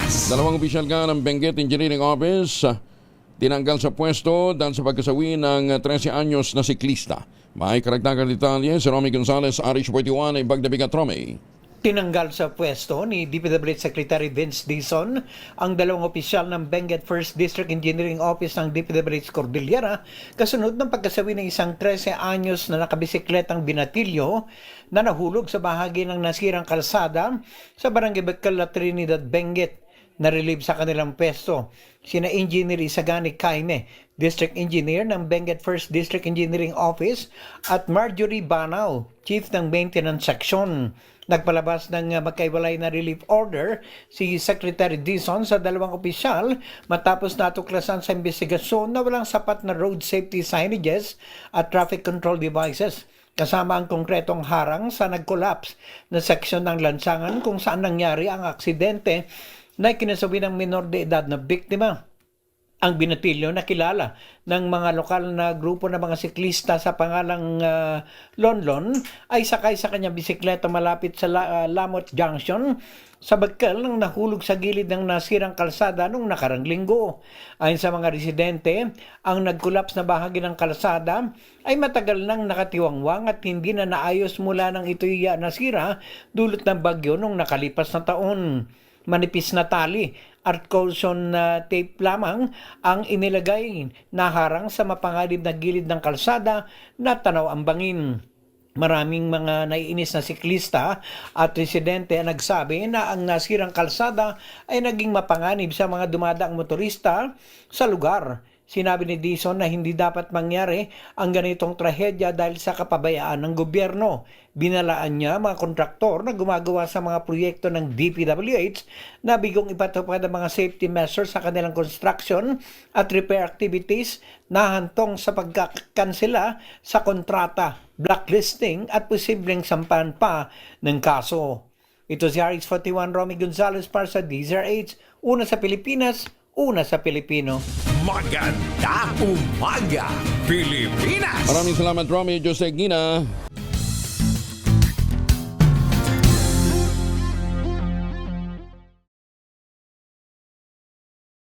Pilipinas. Dalawang opisyal nga ng Benguet Engineering Office tinanggal sa pwesto dahil sa pagkasawi ng 13 anyos na siklista. May karagdagang detalye si Romy Gonzalez, Arish 41, Ibagdabigat Romy. Tinanggal sa pwesto ni DPWH Secretary Vince Dizon ang dalawang opisyal ng Benguet First District Engineering Office ng DPWH Cordillera kasunod ng pagkasawi ng isang 13 anyos na nakabisikletang binatilyo na nahulog sa bahagi ng nasirang kalsada sa Barangay Bacala, Trinidad, Benguet. Na-relieve sa kanilang pwesto sina Engineer Isagani Kaime, District Engineer ng Benguet First District Engineering Office, at Marjorie Banao, Chief ng Maintenance Section. Nagpalabas ng magkaiwalay na relief order si Secretary Dizon sa dalawang opisyal matapos natuklasan sa investigasyon na walang sapat na road safety signages at traffic control devices, kasama ang konkretong harang sa nag-collapse na seksyon ng lansangan kung saan nangyari ang aksidente na kinasabi ng minor de edad na biktima. Ang binatilyo na kilala ng mga lokal na grupo ng mga siklista sa pangalang Lonlon ay sakay sa kanyang bisikleta malapit sa Lamot Junction sa Bacal nang nahulog sa gilid ng nasirang kalsada noong nakarang linggo. Ayon sa mga residente, ang nag-collapse na bahagi ng kalsada ay matagal nang nakatiwangwang at hindi na naayos mula nang ito'y nasira dulot ng bagyo noong nakalipas na taon. Manipis na tali at caution tape lamang ang inilagay na harang sa mapanganib na gilid ng kalsada na tanaw ang bangin. Maraming mga naiinis na siklista at residente ang nagsabi na ang nasirang kalsada ay naging mapanganib sa mga dumadaang motorista sa lugar. Sinabi ni Dizon na hindi dapat mangyari ang ganitong trahedya dahil sa kapabayaan ng gobyerno. Binalaan niya mga kontraktor na gumagawa sa mga proyekto ng DPWH na bigong ipatupad ang mga safety measures sa kanilang construction at repair activities na hantong sa pagkakansela sa kontrata, blacklisting at posibleng sampahan pa ng kaso. Ito si Harris 41, Romy Gonzalez para sa DZRH, una sa Pilipinas, una sa Pilipino. Maganda umaga, Pilipinas. Maraming salamat, Romy Jose Gina.